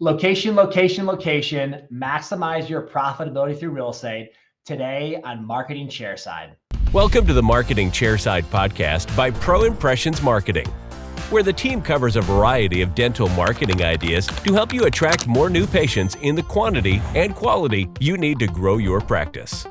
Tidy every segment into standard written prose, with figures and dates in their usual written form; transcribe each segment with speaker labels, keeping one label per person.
Speaker 1: Location, location, location. Maximize your profitability through real estate today on Marketing Chairside.
Speaker 2: Welcome to the Marketing Chairside podcast by Pro Impressions Marketing, where the team covers a variety of dental marketing ideas to help you attract more new patients in the quantity and quality you need to grow your practice.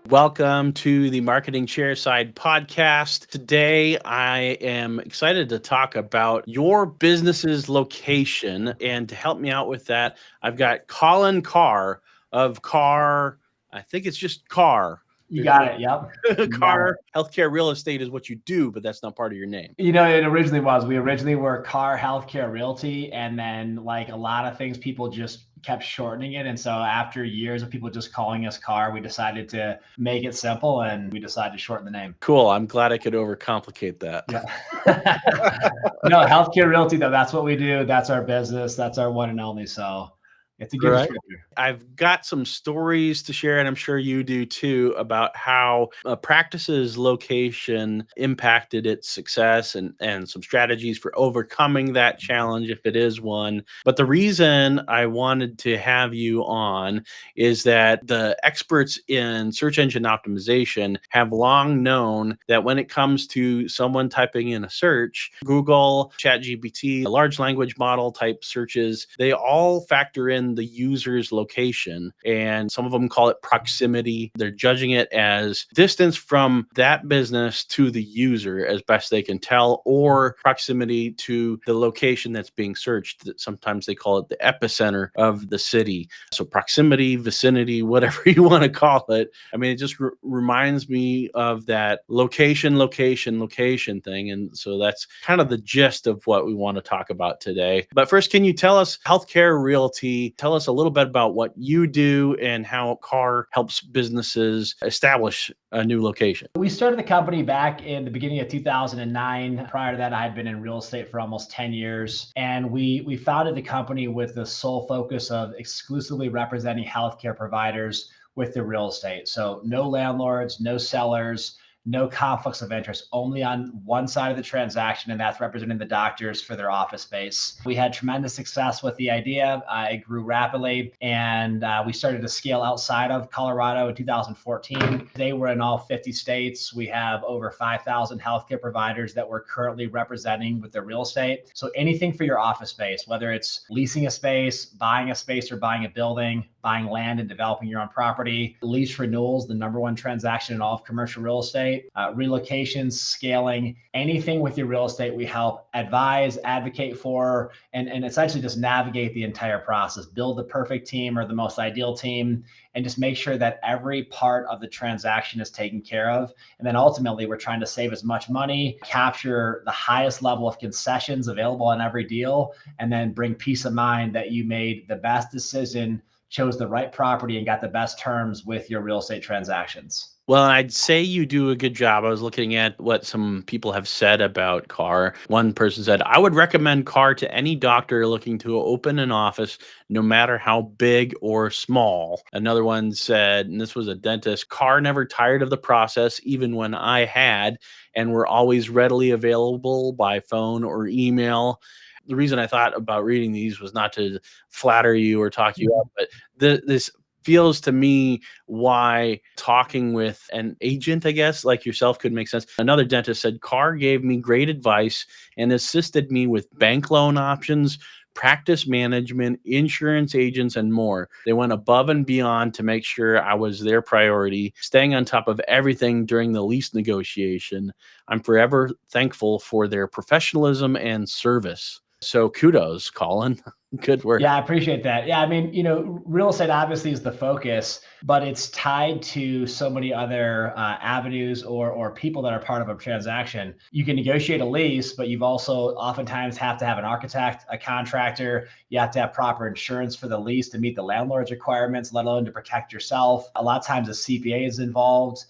Speaker 3: Welcome to the Marketing Chairside podcast. Today, I am excited to talk about your business's location. And to help me out with that, I've got Collin Carr of Carr. I think it's just Carr.
Speaker 1: You got it. Yep.
Speaker 3: Carr Healthcare Real Estate is what you do, but that's not part of your name.
Speaker 1: You know, it originally was. We originally were Carr Healthcare Realty. And then, like a lot of things, people just kept shortening it. And so after years of people just calling us Carr, we decided to make it simple and we decided to shorten the name.
Speaker 3: Cool. I'm glad I could overcomplicate that.
Speaker 1: Yeah. No, Healthcare Realty, though, that's what we do. That's our business. That's our one and only. So it's a good descriptor.
Speaker 3: I've got some stories to share, and I'm sure you do too, about how a practice's location impacted its success and some strategies for overcoming that challenge if it is one. But the reason I wanted to have you on is that the experts in search engine optimization have long known that when it comes to someone typing in a search, Google, ChatGPT, large language model type searches, they all factor in the user's location, and some of them call it proximity. They're judging it as distance from that business to the user as best they can tell, or proximity to the location that's being searched. Sometimes they call it the epicenter of the city. So proximity, vicinity, whatever you want to call it. I mean, it just reminds me of that location thing. And so that's kind of the gist of what we want to talk about today. But first, can you tell us, Healthcare Realty, tell us a little bit about what you do and how Carr helps businesses establish a new location.
Speaker 1: We started the company back in the beginning of 2009. Prior to that, I had been in real estate for almost 10 years. And we founded the company with the sole focus of exclusively representing healthcare providers with the real estate. So no landlords, no sellers, no conflicts of interest, only on one side of the transaction, and that's representing the doctors for their office space. We had tremendous success with the idea. It grew rapidly, and we started to scale outside of Colorado in 2014. Today, we're in all 50 states. We have over 5,000 healthcare providers that we're currently representing with their real estate. So anything for your office space, whether it's leasing a space, buying a space, or buying a building, buying land and developing your own property, lease renewals, the number one transaction in all of commercial real estate, relocations, scaling, anything with your real estate, we help advise, advocate for, and essentially just navigate the entire process, build the perfect team or the most ideal team, and just make sure that every part of the transaction is taken care of. And then ultimately, we're trying to save as much money, capture the highest level of concessions available on every deal, and then bring peace of mind that you made the best decision, chose the right property, and got the best terms with your real estate transactions.
Speaker 3: Well, I'd say you do a good job. I was looking at what some people have said about Carr. One person said, I would recommend Carr to any doctor looking to open an office, no matter how big or small. Another one said, and this was a dentist, Carr never tired of the process, even when I had, and were always readily available by phone or email. The reason I thought about reading these was not to flatter you or talk you up, but this feels to me why talking with an agent, I guess, like yourself could make sense. Another dentist said, Carr gave me great advice and assisted me with bank loan options, practice management, insurance agents, and more. They went above and beyond to make sure I was their priority, staying on top of everything during the lease negotiation. I'm forever thankful for their professionalism and service. So kudos, Collin. Good work.
Speaker 1: Yeah, I appreciate that. Yeah, I mean, real estate obviously is the focus, but it's tied to so many other avenues or people that are part of a transaction. You can negotiate a lease, but you've also oftentimes have to have an architect, a contractor. You have to have proper insurance for the lease to meet the landlord's requirements, let alone to protect yourself. A lot of times a CPA is involved.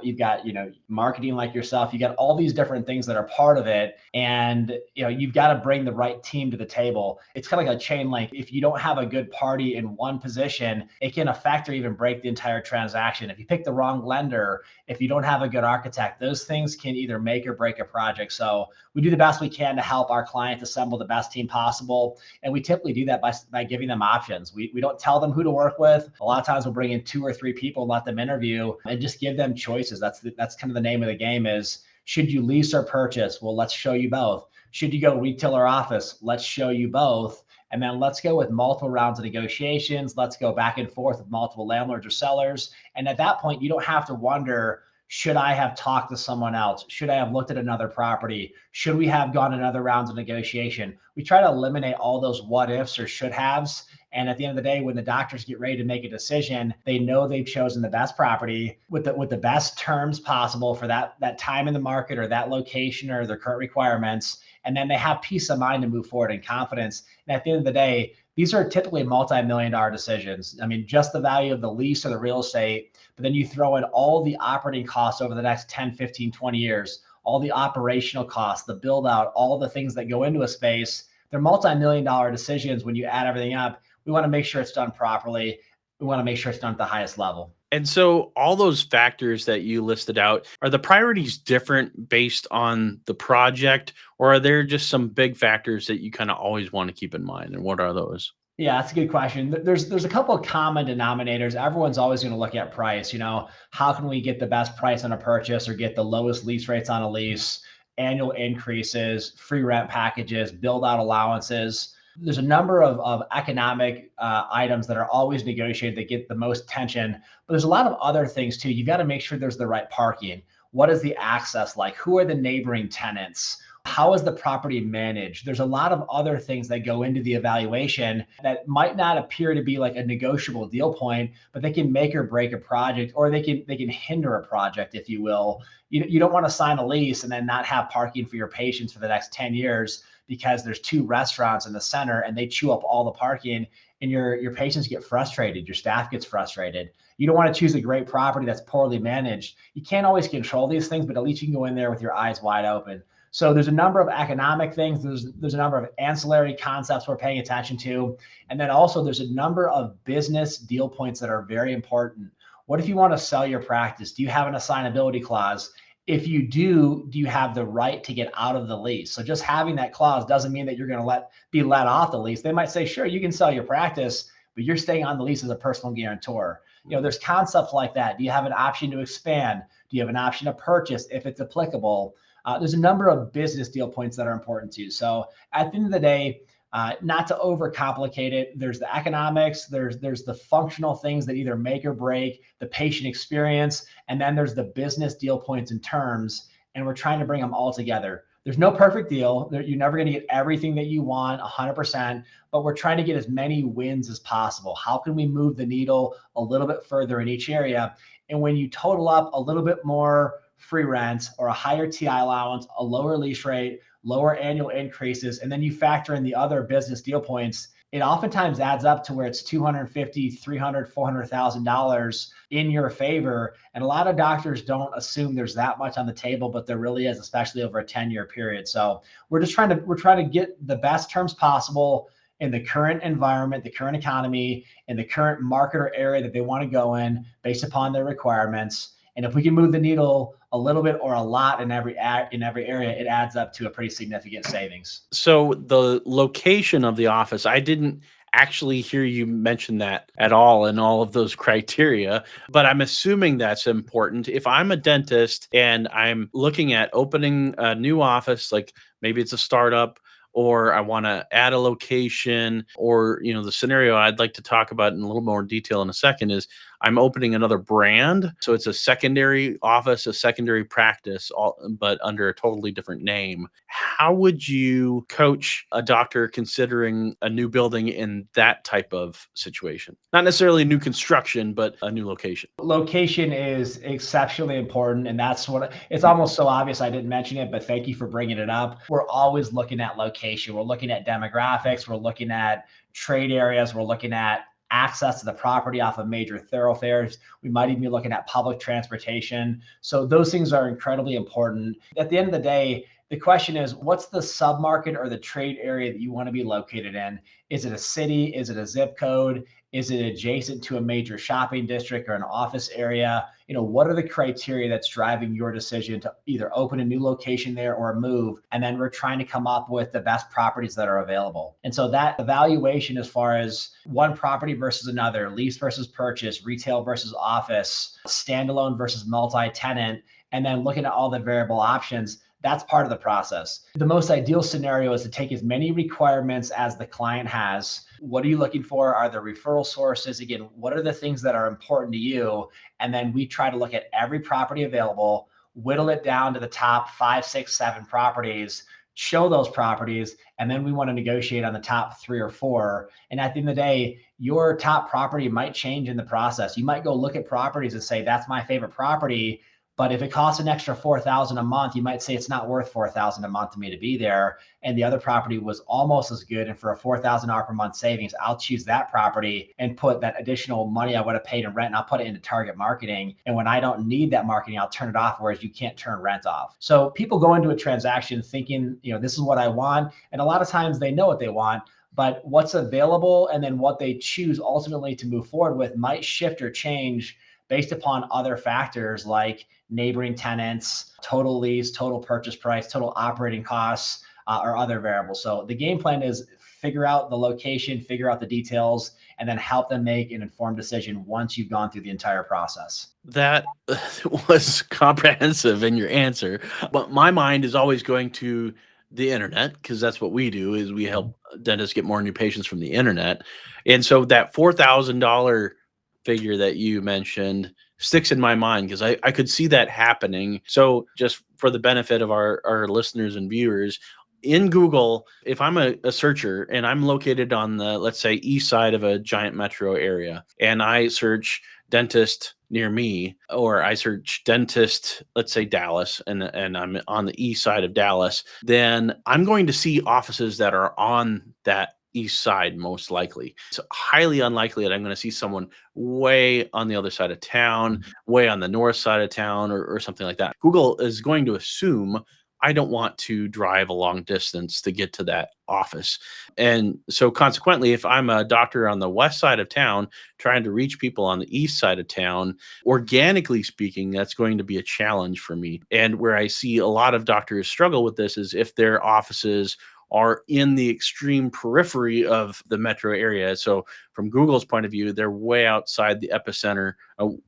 Speaker 1: you've got, marketing like yourself, you got all these different things that are part of it. And, you've got to bring the right team to the table. It's kind of like a chain link. If you don't have a good party in one position, it can affect or even break the entire transaction. If you pick the wrong lender, if you don't have a good architect, those things can either make or break a project. So we do the best we can to help our clients assemble the best team possible. And we typically do that by giving them options. We don't tell them who to work with. A lot of times we'll bring in 2 or 3 people and let them interview and just give them choices. That's kind of the name of the game is, should you lease or purchase? Well, let's show you both. Should you go retail or office? Let's show you both. And then let's go with multiple rounds of negotiations. Let's go back and forth with multiple landlords or sellers. And at that point, you don't have to wonder, should I have talked to someone else? Should I have looked at another property? Should we have gone another rounds of negotiation? We try to eliminate all those what ifs or should haves. And at the end of the day, when the doctors get ready to make a decision, they know they've chosen the best property with the best terms possible for that time in the market or that location or their current requirements. And then they have peace of mind to move forward and confidence. And at the end of the day, these are typically multi-million-dollar decisions. I mean, just the value of the lease or the real estate, but then you throw in all the operating costs over the next 10, 15, 20 years, all the operational costs, the build out, all the things that go into a space. They're multi-million-dollar decisions when you add everything up. We want to make sure it's done properly. We want to make sure it's done at the highest level.
Speaker 3: And so all those factors that you listed out, are the priorities different based on the project, or are there just some big factors that you kind of always want to keep in mind? And what are those?
Speaker 1: Yeah, that's a good question. There's a couple of common denominators. Everyone's always going to look at price. How can we get the best price on a purchase or get the lowest lease rates on a lease, annual increases, free rent packages, build out allowances. There's a number of economic items that are always negotiated that get the most attention, but there's a lot of other things too. You've got to make sure there's the right parking. What is the access like? Who are the neighboring tenants? How is the property managed? There's a lot of other things that go into the evaluation that might not appear to be like a negotiable deal point, but they can make or break a project, or they can hinder a project, if you will. You don't want to sign a lease and then not have parking for your patients for the next 10 years because there's 2 restaurants in the center and they chew up all the parking, and your patients get frustrated, your staff gets frustrated. You don't want to choose a great property that's poorly managed. You can't always control these things, but at least you can go in there with your eyes wide open. So there's a number of economic things. There's a number of ancillary concepts we're paying attention to. And then also there's a number of business deal points that are very important. What if you want to sell your practice? Do you have an assignability clause? If you do you have the right to get out of the lease? So just having that clause doesn't mean that you're going to be let off the lease. They might say, sure, you can sell your practice, but you're staying on the lease as a personal guarantor. There's concepts like that. Do you have an option to expand? Do you have an option to purchase if it's applicable? There's a number of business deal points that are important too. So at the end of the day, not to overcomplicate it, there's the economics, there's the functional things that either make or break the patient experience, and then there's the business deal points and terms, and we're trying to bring them all together. There's no perfect deal. You're never going to get everything that you want 100%, but we're trying to get as many wins as possible. How can we move the needle a little bit further in each area? And when you total up a little bit more free rent or a higher TI allowance, a lower lease rate, lower annual increases, and then you factor in the other business deal points, it oftentimes adds up to where it's $250,000, $300,000, $400,000 in your favor. And a lot of doctors don't assume there's that much on the table, but there really is, especially over a 10-year period. So we're trying to get the best terms possible in the current environment, the current economy, in the current market or area that they want to go in based upon their requirements. And if we can move the needle a little bit or a lot in every area, it adds up to a pretty significant savings.
Speaker 3: So the location of the office, I didn't actually hear you mention that at all in all of those criteria, but I'm assuming that's important. If I'm a dentist and I'm looking at opening a new office, like maybe it's a startup, or I want to add a location, or, the scenario I'd like to talk about in a little more detail in a second is I'm opening another brand. So it's a secondary office, a secondary practice, but under a totally different name. How would you coach a doctor considering a new building in that type of situation? Not necessarily new construction, but a new location.
Speaker 1: Location is exceptionally important. And that's it's almost so obvious I didn't mention it, but thank you for bringing it up. We're always looking at location. We're looking at demographics. We're looking at trade areas. We're looking at access to the property off of major thoroughfares. We might even be looking at public transportation. So those things are incredibly important. At the end of the day, the question is, what's the submarket or the trade area that you want to be located in? Is it a city? Is it a zip code? Is it adjacent to a major shopping district or an office area? What are the criteria that's driving your decision to either open a new location there or move? And then we're trying to come up with the best properties that are available. And so that evaluation as far as one property versus another, lease versus purchase, retail versus office, standalone versus multi-tenant, and then looking at all the variable options, that's part of the process. The most ideal scenario is to take as many requirements as the client has. What are you looking for? Are there referral sources? Again, what are the things that are important to you? And then we try to look at every property available, whittle it down to the top 5, 6, 7 properties, show those properties, and then we want to negotiate on the top 3 or 4. And at the end of the day, your top property might change in the process. You might go look at properties and say, that's my favorite property. But if it costs an extra $4,000 a month, you might say it's not worth $4,000 a month to me to be there. And the other property was almost as good. And for a $4,000 per month savings, I'll choose that property and put that additional money I would have paid in rent, and I'll put it into target marketing. And when I don't need that marketing, I'll turn it off, whereas you can't turn rent off. So people go into a transaction thinking, this is what I want. And a lot of times they know what they want, but what's available and then what they choose ultimately to move forward with might shift or change based upon other factors like neighboring tenants, total lease, total purchase price, total operating costs, or other variables. So the game plan is figure out the location, figure out the details, and then help them make an informed decision once you've gone through the entire process.
Speaker 3: That was comprehensive in your answer, but my mind is always going to the internet, because that's what we do, is we help dentists get more new patients from the internet. And so that $4,000 figure that you mentioned sticks in my mind, because I could see that happening. So just for the benefit of our listeners and viewers, in Google, if I'm a searcher and I'm located on the, let's say, east side of a giant metro area, and I search dentist near me, or I search dentist, let's say Dallas, and I'm on the east side of Dallas, then I'm going to see offices that are on that east side, most likely. It's highly unlikely that I'm going to see someone way on the other side of town, way on the north side of town, or something like that. Google is going to assume I don't want to drive a long distance to get to that office. And so consequently, if I'm a doctor on the west side of town trying to reach people on the east side of town, organically speaking, that's going to be a challenge for me. And where I see a lot of doctors struggle with this is if their offices are in the extreme periphery of the metro area. So from Google's point of view, they're way outside the epicenter,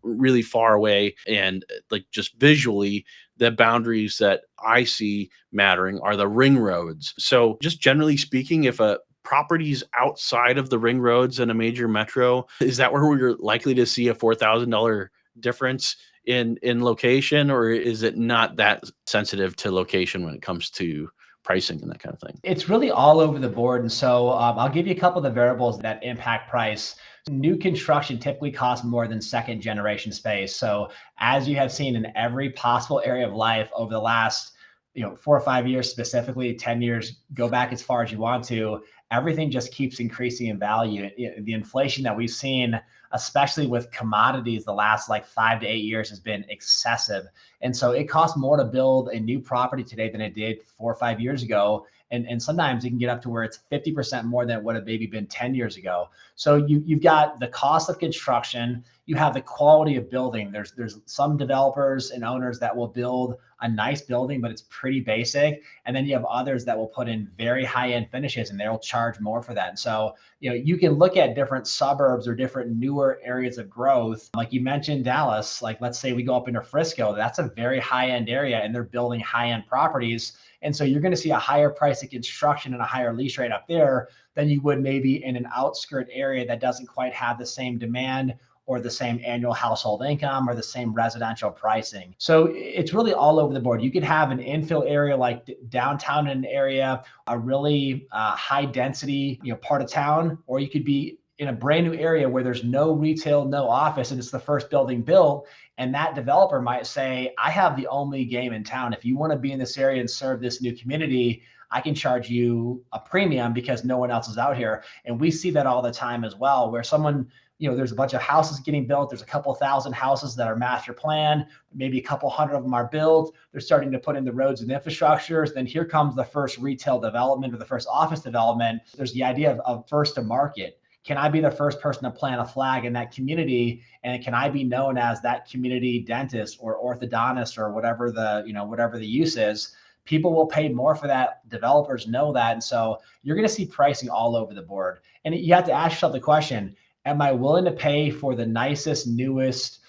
Speaker 3: really far away. And like just visually, the boundaries that I see mattering are the ring roads. So just generally speaking, if a property's outside of the ring roads in a major metro, is that where we're likely to see a $4,000 difference in location, or is it not that sensitive to location when it comes to pricing and that kind of thing?
Speaker 1: It's really all over the board. And so I'll give you a couple of the variables that impact price. New construction typically costs more than second generation space. So as you have seen in every possible area of life over the last 4 or 5 years, specifically 10 years, go back as far as you want to, everything just keeps increasing in value. The inflation that we've seen, especially with commodities, the last 5 to 8 years has been excessive. And so it costs more to build a new property today than it did 4 or 5 years ago. And sometimes you can get up to where it's 50% more than it would have maybe been 10 years ago. So you've got the cost of construction, you have the quality of building. There's some developers and owners that will build a nice building, but it's pretty basic. And then you have others that will put in very high-end finishes and they'll charge more for that. And so, you can look at different suburbs or different newer areas of growth. Like you mentioned Dallas, let's say we go up into Frisco, that's a very high-end area and they're building high-end properties. And so you're going to see a higher price of construction and a higher lease rate up there than you would maybe in an outskirt area that doesn't quite have the same demand or the same annual household income or the same residential pricing. So it's really all over the board. You could have an infill area like downtown in an area, a really high density part of town, or you could be in a brand new area where there's no retail, no office, and it's the first building built. And that developer might say, I have the only game in town. If you want to be in this area and serve this new community, I can charge you a premium because no one else is out here. And we see that all the time as well, where someone, there's a bunch of houses getting built. There's a couple thousand houses that are master planned. Maybe a couple hundred of them are built. They're starting to put in the roads and infrastructures. Then here comes the first retail development or the first office development. There's the idea of first to market. Can I be the first person to plant a flag in that community? And can I be known as that community dentist or orthodontist or whatever the use is? People will pay more for that. Developers know that. And so you're going to see pricing all over the board. And you have to ask yourself the question, am I willing to pay for the nicest, newest,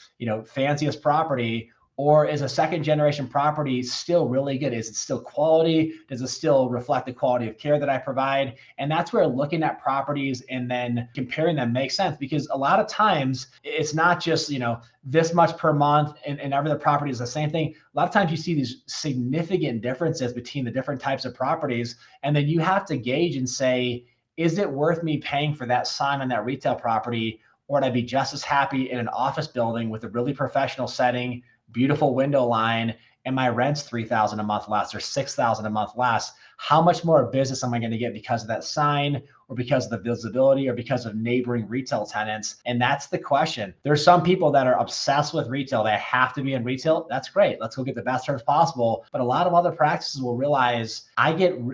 Speaker 1: fanciest property? Or is a second generation property still really good? Is it still quality? Does it still reflect the quality of care that I provide? And that's where looking at properties and then comparing them makes sense, because a lot of times it's not just, this much per month and every other property is the same thing. A lot of times you see these significant differences between the different types of properties. And then you have to gauge and say, is it worth me paying for that sign on that retail property? Or would I be just as happy in an office building with a really professional setting, beautiful window line, and my rent's $3,000 a month less or $6,000 a month less? How much more business am I going to get because of that sign, or because of the visibility, or because of neighboring retail tenants? And that's the question. There's some people that are obsessed with retail. They have to be in retail. That's great. Let's go get the best terms possible. But a lot of other practices will realize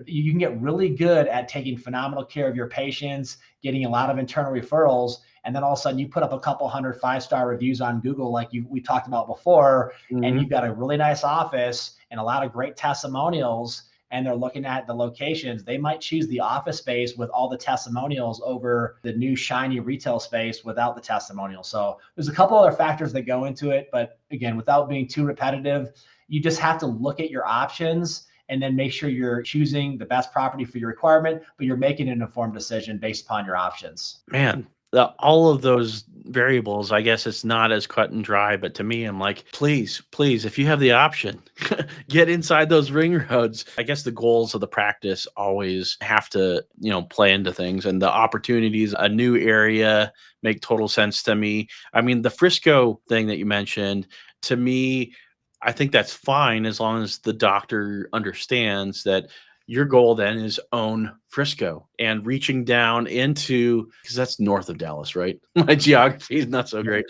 Speaker 1: you can get really good at taking phenomenal care of your patients, getting a lot of internal referrals, and then all of a sudden you put up a couple hundred 5-star reviews on Google like we talked about before, and you've got a really nice office and a lot of great testimonials, and they're looking at the locations. They might choose the office space with all the testimonials over the new shiny retail space without the testimonials. So there's a couple other factors that go into it, but again, without being too repetitive, you just have to look at your options and then make sure you're choosing the best property for your requirement, but you're making an informed decision based upon your options.
Speaker 3: Man, all of those variables, I guess it's not as cut and dry, but to me, I'm like, please, if you have the option, get inside those ring roads. I guess the goals of the practice always have to, play into things, and the opportunities, a new area make total sense to me. I mean, the Frisco thing that you mentioned, to me, I think that's fine as long as the doctor understands that your goal then is own Frisco and reaching down into, because that's north of Dallas, right? My geography is not so great.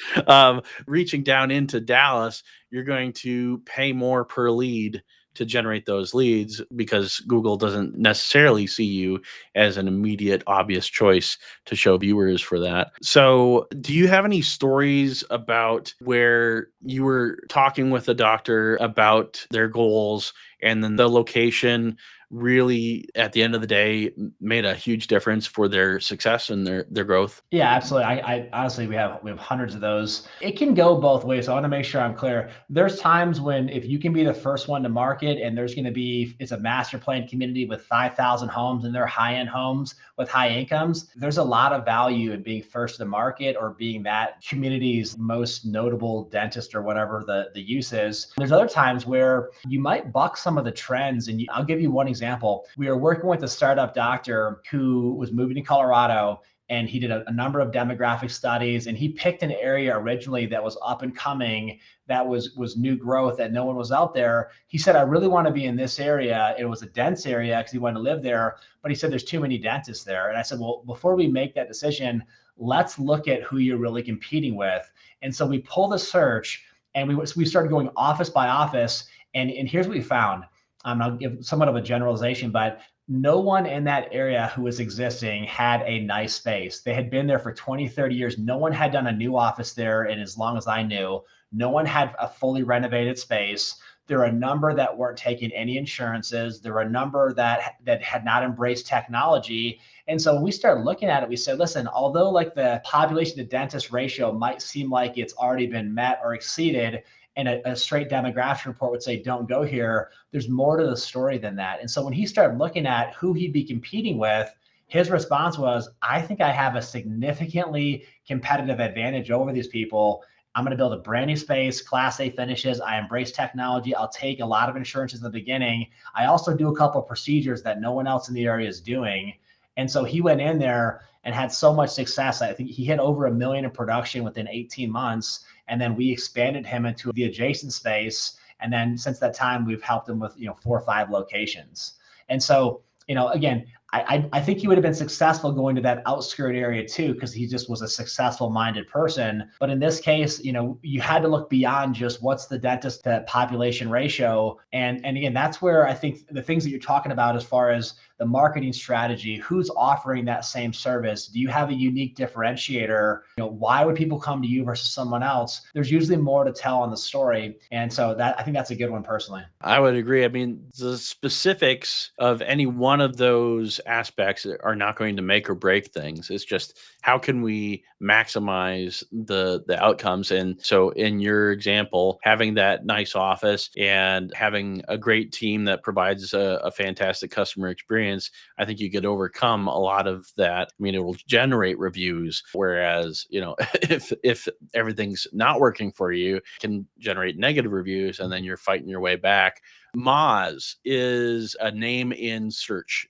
Speaker 3: Reaching down into Dallas, you're going to pay more per lead to generate those leads, because Google doesn't necessarily see you as an immediate, obvious choice to show viewers for that. So do you have any stories about where you were talking with a doctor about their goals, and then the location really, at the end of the day, made a huge difference for their success and their growth?
Speaker 1: Yeah, absolutely. I honestly, we have hundreds of those. It can go both ways. So I want to make sure I'm clear. There's times when if you can be the first one to market, and it's a master plan community with 5,000 homes, and they're high-end homes with high incomes, there's a lot of value in being first to market or being that community's most notable dentist or whatever the use is. There's other times where you might buck some of the trends. And I'll give you one example. We were working with a startup doctor who was moving to Colorado, and he did a number of demographic studies, and he picked an area originally that was up and coming, that was new growth, that no one was out there. He said, I really want to be in this area. It was a dense area because he wanted to live there, but he said there's too many dentists there. And I said, well, before we make that decision, let's look at who you're really competing with. And so we pulled a search, and we started going office by office, and here's what we found. I'll give somewhat of a generalization, but no one in that area who was existing had a nice space. They had been there for 20, 30 years. No one had done a new office there in as long as I knew. No one had a fully renovated space. There were a number that weren't taking any insurances. There were a number that had not embraced technology. And so when we started looking at it, we said, listen, although like the population to dentist ratio might seem like it's already been met or exceeded, and a straight demographic report would say, don't go here, there's more to the story than that. And so when he started looking at who he'd be competing with, his response was, I think I have a significantly competitive advantage over these people. I'm going to build a brand new space, Class A finishes. I embrace technology. I'll take a lot of insurances in the beginning. I also do a couple of procedures that no one else in the area is doing. And so he went in there and had so much success. I think he hit over $1 million in production within 18 months. And then we expanded him into the adjacent space. And then since that time, we've helped him with 4 or 5 locations. And so again, I think he would have been successful going to that outskirt area too, because he just was a successful minded person. But in this case, you had to look beyond just what's the dentist to population ratio. And again, that's where I think the things that you're talking about as far as the marketing strategy, who's offering that same service? Do you have a unique differentiator? Why would people come to you versus someone else? There's usually more to tell on the story. And so I think that's a good one personally.
Speaker 3: I would agree. I mean, the specifics of any one of those aspects are not going to make or break things. It's just how can we maximize the outcomes. And so in your example, having that nice office and having a great team that provides a fantastic customer experience, I think you could overcome a lot of that. I mean, it will generate reviews, whereas, if everything's not working for you, it can generate negative reviews, and then you're fighting your way back. Moz is a name in search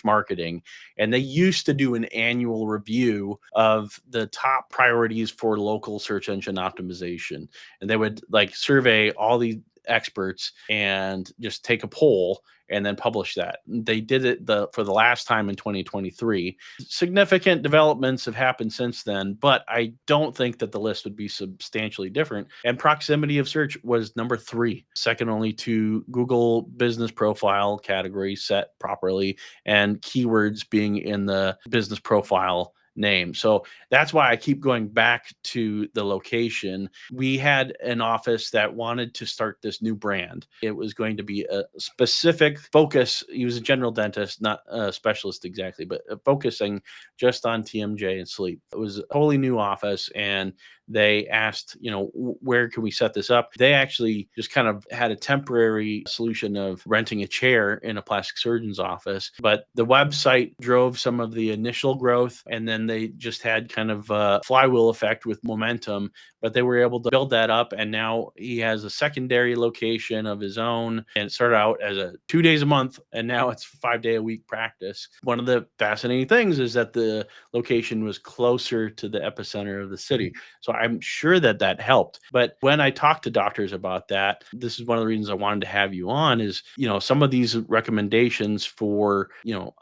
Speaker 3: marketing, and they used to do an annual review of the top priorities for local search engine optimization, and they would survey all the experts and just take a poll and then publish that. They did it for the last time in 2023. Significant developments have happened since then, but I don't think that the list would be substantially different. And proximity of search was number 3, second only to Google business profile category set properly and keywords being in the business profile name. So that's why I keep going back to the location. We had an office that wanted to start this new brand. It was going to be a specific focus. He was a general dentist, not a specialist exactly, but focusing just on TMJ and sleep. It was a totally new office, and they asked, where can we set this up? They actually just kind of had a temporary solution of renting a chair in a plastic surgeon's office. But the website drove some of the initial growth, and then they just had kind of a flywheel effect with momentum. But they were able to build that up, and now he has a secondary location of his own, and it started out as a 2 days a month, and now it's 5-day-a-week practice. One of the fascinating things is that the location was closer to the epicenter of the city. So I'm sure that helped. But when I talk to doctors about that, this is one of the reasons I wanted to have you on is, some of these recommendations for,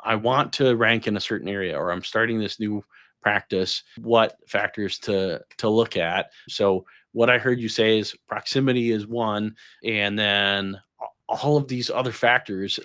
Speaker 3: I want to rank in a certain area, or I'm starting this new practice, what factors to look at. So what I heard you say is proximity is one, and then all of these other factors.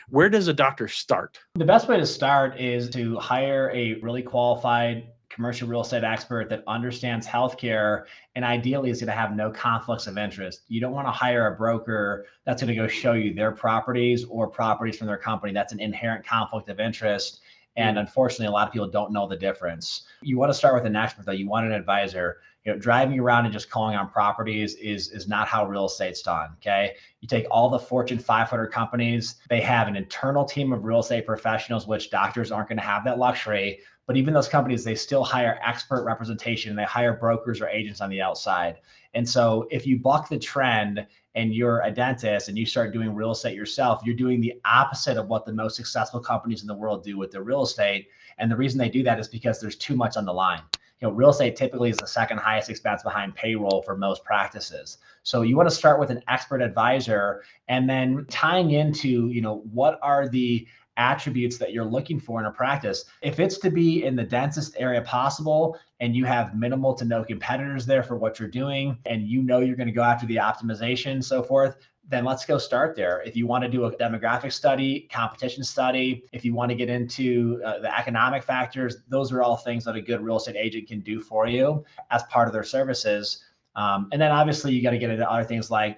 Speaker 3: Where does a doctor start?
Speaker 1: The best way to start is to hire a really qualified commercial real estate expert that understands healthcare and ideally is going to have no conflicts of interest. You don't want to hire a broker that's going to go show you their properties or properties from their company. That's an inherent conflict of interest. And unfortunately, a lot of people don't know the difference. You want to start with an expert, though. You want an advisor. Driving around and just calling on properties is not how real estate's done. Okay. You take all the Fortune 500 companies, they have an internal team of real estate professionals, which doctors aren't going to have that luxury. But even those companies, they still hire expert representation. They hire brokers or agents on the outside. And so if you buck the trend and you're a dentist and you start doing real estate yourself, you're doing the opposite of what the most successful companies in the world do with their real estate. And the reason they do that is because there's too much on the line. Real estate typically is the second highest expense behind payroll for most practices. So you want to start with an expert advisor and then tying into, what are the attributes that you're looking for in a practice. If it's to be in the densest area possible and you have minimal to no competitors there for what you're doing, and you're going to go after the optimization and so forth, then let's go start there. If you want to do a demographic study, competition study, if you want to get into the economic factors, those are all things that a good real estate agent can do for you as part of their services. And then obviously you got to get into other things like,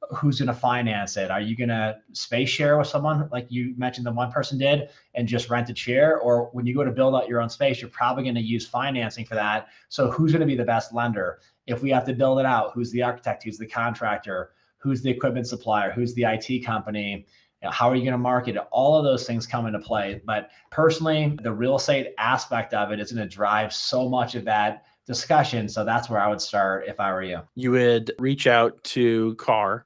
Speaker 1: who's going to finance it? Are you going to space share with someone like you mentioned the one person did and just rent a chair? Or when you go to build out your own space, you're probably going to use financing for that. So who's going to be the best lender? If we have to build it out, who's the architect? Who's the contractor? Who's the equipment supplier? Who's the IT company? How are you going to market it? All of those things come into play. But personally, the real estate aspect of it is going to drive so much of that discussion. So that's where I would start if I were you.
Speaker 3: You would reach out to Carr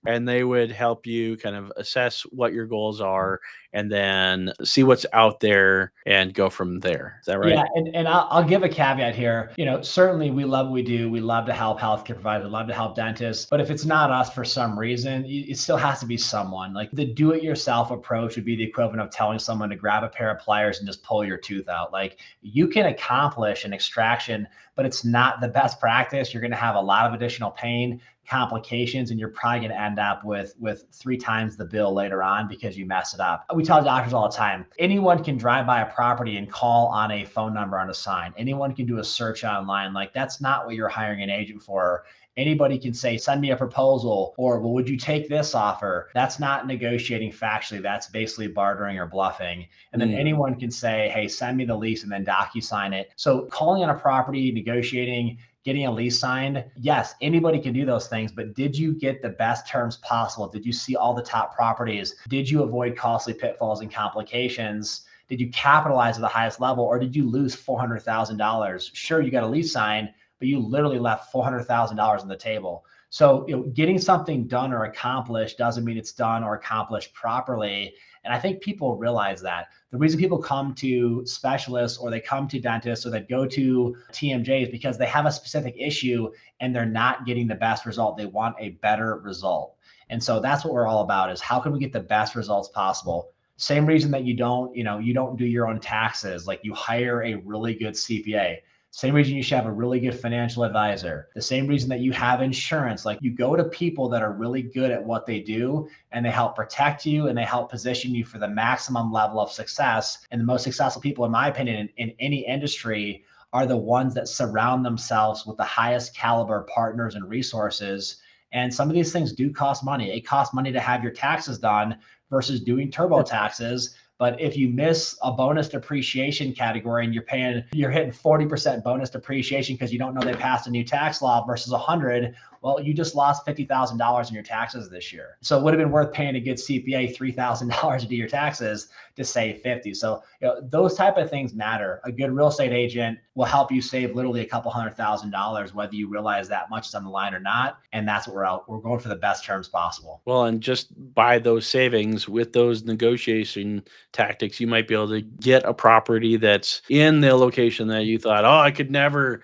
Speaker 3: and they would help you kind of assess what your goals are and then see what's out there and go from there. Is that right?
Speaker 1: Yeah, and I'll give a caveat here. Certainly we love what we do. We love to help healthcare providers. We love to help dentists. But if it's not us for some reason, it still has to be someone. Like the do-it-yourself approach would be the equivalent of telling someone to grab a pair of pliers and just pull your tooth out. Like you can accomplish an extraction, but it's not the best practice. You're going to have a lot of additional pain, complications, and you're probably going to end up with 3 times the bill later on because you mess it up. We tell doctors all the time, anyone can drive by a property and call on a phone number on a sign. Anyone can do a search online. Like that's not what you're hiring an agent for. Anybody can say, send me a proposal, or well, would you take this offer? That's not negotiating factually. That's basically bartering or bluffing. And then anyone can say, hey, send me the lease, and then DocuSign it. So calling on a property, negotiating, getting a lease signed, yes, anybody can do those things, but did you get the best terms possible? Did you see all the top properties? Did you avoid costly pitfalls and complications? Did you capitalize at the highest level, or did you lose $400,000? Sure, you got a lease signed, but you literally left $400,000 on the table. So, getting something done or accomplished doesn't mean it's done or accomplished properly. And I think people realize that. The reason people come to specialists or they come to dentists or they go to TMJ is because they have a specific issue and they're not getting the best result. They want a better result. And so that's what we're all about, is how can we get the best results possible? Same reason that you don't do your own taxes. Like you hire a really good CPA. Same reason you should have a really good financial advisor. The same reason that you have insurance. Like you go to people that are really good at what they do, and they help protect you and they help position you for the maximum level of success. And the most successful people, in my opinion, in any industry are the ones that surround themselves with the highest caliber partners and resources. And some of these things do cost money. It costs money to have your taxes done versus doing TurboTaxes. But if you miss a bonus depreciation category and you're hitting 40% bonus depreciation because you don't know they passed a new tax law versus 100, well, you just lost $50,000 in your taxes this year. So it would have been worth paying a good CPA $3,000 to do your taxes to save 50. So those type of things matter. A good real estate agent will help you save literally a couple $100,000, whether you realize that much is on the line or not. And that's what we're going for the best terms possible.
Speaker 3: Well, and just by those savings with those negotiation tactics, you might be able to get a property that's in the location that you thought, oh, I could never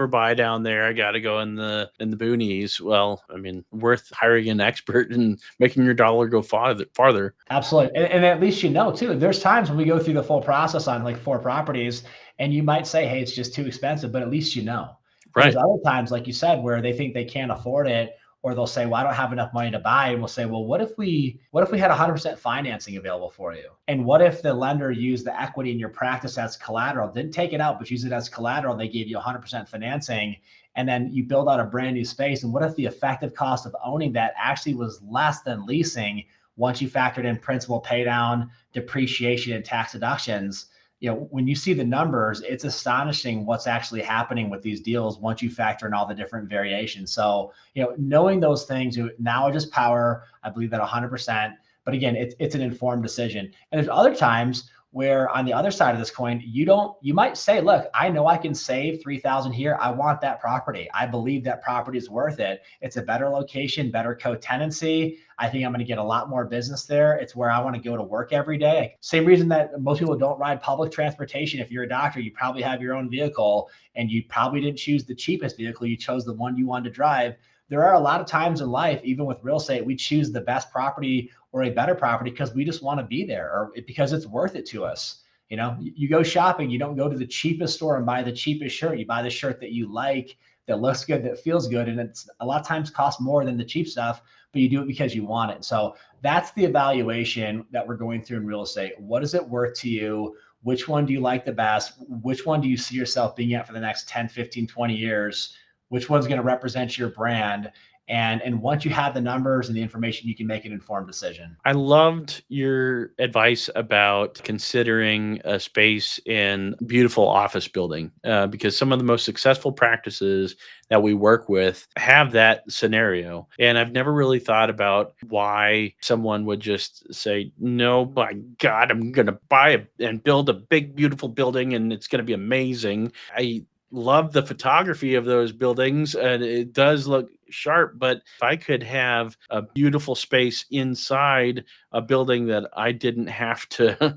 Speaker 3: buy down there. I got to go in the boonies. Well, I mean, worth hiring an expert and making your dollar go farther.
Speaker 1: Absolutely. And at least too, there's times when we go through the full process on like 4 properties and you might say, hey, it's just too expensive, but at least
Speaker 3: Right.
Speaker 1: There's other times, like you said, where they think they can't afford it, or they'll say, well, I don't have enough money to buy. And we'll say, well, what if we had 100% financing available for you? And what if the lender used the equity in your practice as collateral, didn't take it out, but use it as collateral? They gave you 100% financing, and then you build out a brand new space. And what if the effective cost of owning that actually was less than leasing once you factored in principal pay down, depreciation, and tax deductions? When you see the numbers, it's astonishing what's actually happening with these deals once you factor in all the different variations. So, knowing those things, knowledge is power. I believe that 100%. But again, it's an informed decision. And there's other times where on the other side of this coin, you might say, look, I know I can save 3,000 here. I want that property. I believe that property is worth it. It's a better location, better co-tenancy. I think I'm going to get a lot more business there. It's where I want to go to work every day. Same reason that most people don't ride public transportation. If you're a doctor, you probably have your own vehicle, and you probably didn't choose the cheapest vehicle. You chose the one you wanted to drive. There are a lot of times in life, even with real estate, we choose the best property or a better property because we just want to be there, or because it's worth it to us. You go shopping, you don't go to the cheapest store and buy the cheapest shirt. You buy the shirt that you like, that looks good, that feels good. And it's a lot of times costs more than the cheap stuff, but you do it because you want it. So that's the evaluation that we're going through in real estate. What is it worth to you? Which one do you like the best? Which one do you see yourself being at for the next 10, 15, 20 years? Which one's going to represent your brand? And once you have the numbers and the information, you can make an informed decision.
Speaker 3: I loved your advice about considering a space in beautiful office building, because some of the most successful practices that we work with have that scenario. And I've never really thought about why someone would just say, no, by God, I'm going to buy and build a big, beautiful building and it's going to be amazing. I love the photography of those buildings, and it does look sharp, but if I could have a beautiful space inside a building that I didn't have to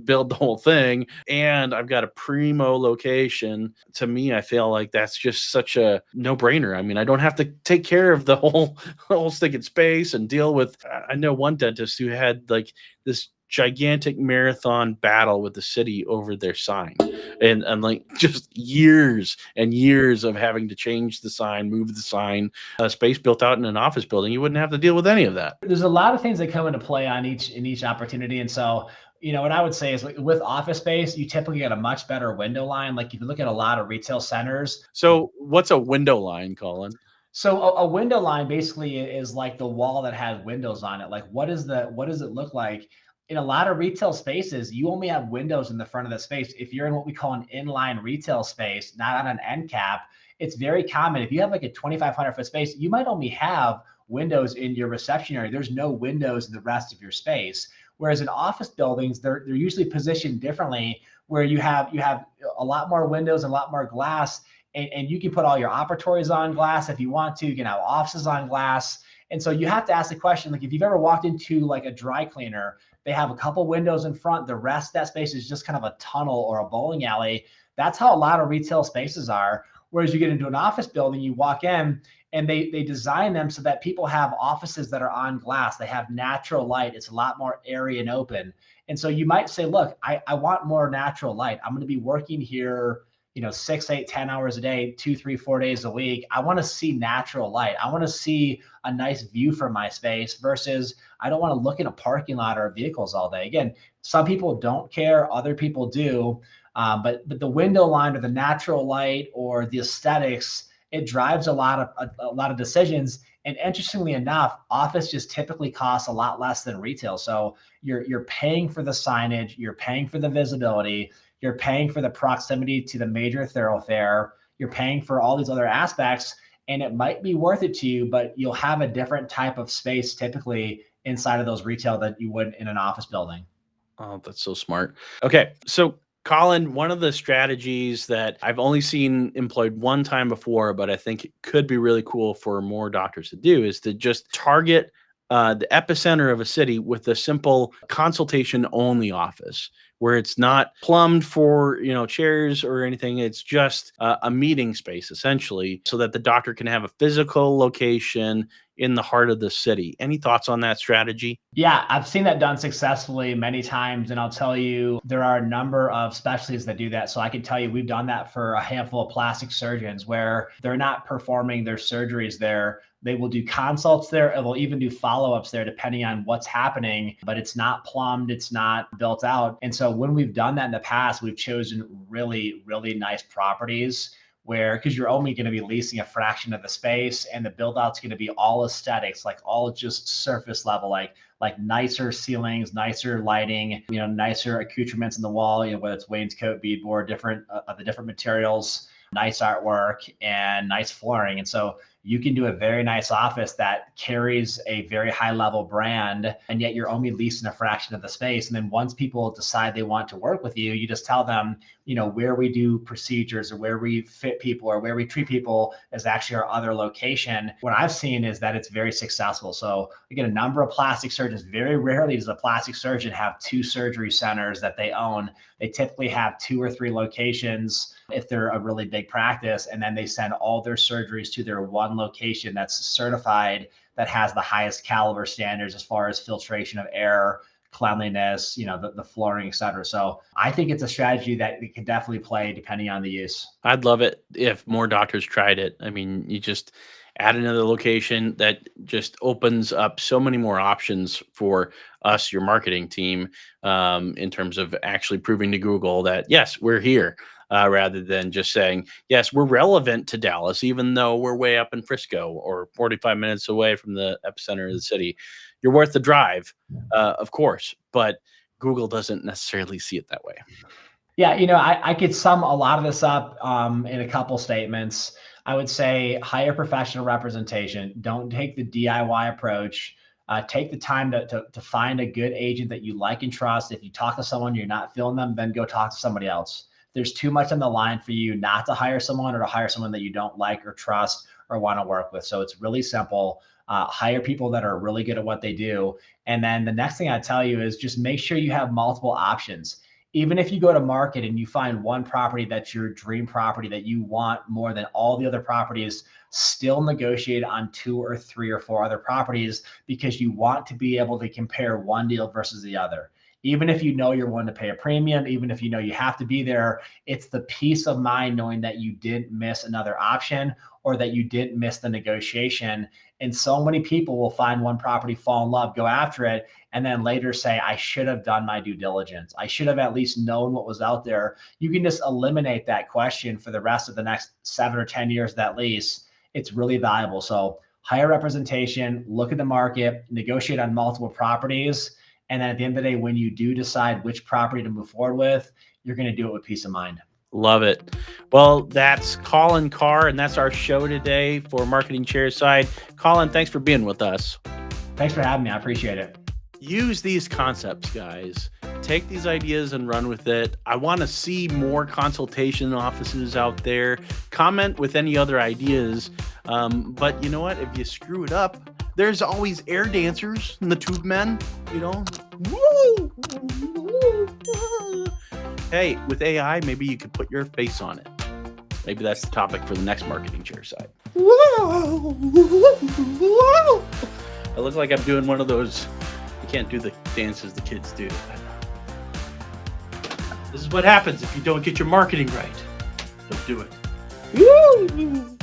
Speaker 3: build the whole thing, and I've got a primo location, to me, I feel like that's just such a no-brainer. I mean, I don't have to take care of the whole stinking space and deal with. I know one dentist who had like this gigantic marathon battle with the city over their sign, and like just years and years of having to change the sign, move the sign. A space built out in an office building, you wouldn't have to deal with any of that.
Speaker 1: There's a lot of things that come into play on each opportunity. And so, what I would say is, like, with office space, you typically get a much better window line. Like if you look at a lot of retail centers.
Speaker 3: So what's a window line, Colin?
Speaker 1: So a window line basically is like the wall that has windows on it. Like what does it look like? In a lot of retail spaces, you only have windows in the front of the space. If you're in what we call an inline retail space, not on an end cap, it's very common. If you have like a 2,500-foot space, you might only have windows in your reception area. There's no windows in the rest of your space. Whereas in office buildings, they're usually positioned differently, where you have a lot more windows and a lot more glass, and you can put all your operatories on glass if you want to. You can have offices on glass. And so you have to ask the question, like if you've ever walked into like a dry cleaner, they have a couple windows in front. The rest of that space is just kind of a tunnel or a bowling alley. That's how a lot of retail spaces are. Whereas you get into an office building, you walk in and they design them so that people have offices that are on glass. They have natural light. It's a lot more airy and open. And so you might say, look, I want more natural light. I'm going to be working here 6, 8, 10 hours a day, 2, 3, 4 days a week. I want to see natural light. I want to see a nice view from my space versus I don't want to look in a parking lot or vehicles all day. Again, some people don't care, other people do. But the window line or the natural light or the aesthetics, it drives a lot of decisions. And interestingly enough, office just typically costs a lot less than retail. So you're paying for the signage, you're paying for the visibility, you're paying for the proximity to the major thoroughfare, you're paying for all these other aspects, and it might be worth it to you, but you'll have a different type of space typically inside of those retail that you would in an office building.
Speaker 3: Oh, that's so smart. Okay, so Colin, one of the strategies that I've only seen employed one time before, but I think it could be really cool for more doctors to do, is to just target the epicenter of a city with a simple consultation only office where it's not plumbed for chairs or anything. It's just a meeting space essentially, so that the doctor can have a physical location in the heart of the city. Any thoughts on that strategy?
Speaker 1: Yeah, I've seen that done successfully many times. And I'll tell you, there are a number of specialties that do that. So I can tell you, we've done that for a handful of plastic surgeons where they're not performing their surgeries there. They will do consults there, and they'll even do follow-ups there depending on what's happening, but it's not plumbed, it's not built out. And so when we've done that in the past, we've chosen really, really nice properties where, because you're only going to be leasing a fraction of the space, and the build out's going to be all aesthetics, like all just surface level, like nicer ceilings, nicer lighting, nicer accoutrements in the wall, whether it's wainscot, beadboard, different of the different materials, nice artwork and nice flooring. And so you can do a very nice office that carries a very high level brand, and yet you're only leasing a fraction of the space. And then once people decide they want to work with you, you just tell them, where we do procedures or where we fit people or where we treat people is actually our other location. What I've seen is that it's very successful. So again, a number of plastic surgeons, very rarely does a plastic surgeon have 2 surgery centers that they own. They typically have 2 or 3 locations if they're a really big practice, and then they send all their surgeries to their one location that's certified, that has the highest caliber standards as far as filtration of air, cleanliness, the flooring, et cetera. So I think it's a strategy that it can definitely play depending on the use.
Speaker 3: I'd love it if more doctors tried it. I mean, you just add another location that just opens up so many more options for us, your marketing team, in terms of actually proving to Google that, yes, we're here, rather than just saying, yes, we're relevant to Dallas, even though we're way up in Frisco or 45 minutes away from the epicenter of the city. You're worth the drive, of course, but Google doesn't necessarily see it that way.
Speaker 1: Yeah, I could sum a lot of this up in a couple statements. I would say hire professional representation. Don't take the DIY approach. Take the time to find a good agent that you like and trust. If you talk to someone, you're not feeling them, then go talk to somebody else. There's too much on the line for you not to hire someone, or to hire someone that you don't like or trust, or want to work with. So it's really simple. Hire people that are really good at what they do. And then the next thing I tell you is just make sure you have multiple options. Even if you go to market and you find one property that's your dream property that you want more than all the other properties, still negotiate on 2 or 3 or 4 other properties, because you want to be able to compare one deal versus the other. Even if you know you're willing to pay a premium, even if you know you have to be there, it's the peace of mind knowing that you didn't miss another option or that you didn't miss the negotiation. And so many people will find one property, fall in love, go after it, and then later say, I should have done my due diligence. I should have at least known what was out there. You can just eliminate that question for the rest of the next 7 or 10 years of that lease. It's really valuable. So hire representation, look at the market, negotiate on multiple properties. And then at the end of the day, when you do decide which property to move forward with, you're going to do it with peace of mind.
Speaker 3: Love it. Well, that's Collin Carr, and that's our show today for Marketing Chairside. Collin, thanks for being with us.
Speaker 1: Thanks for having me. I appreciate it.
Speaker 3: Use these concepts, guys. Take these ideas and run with it. I want to see more consultation offices out there. Comment with any other ideas. But you know what? If you screw it up, there's always air dancers and the tube men, you know. Hey, with AI, maybe you could put your face on it. Maybe that's the topic for the next Marketing Chairside. I look like I'm doing one of those. You can't do the dances the kids do. This is what happens if you don't get your marketing right. Don't do it.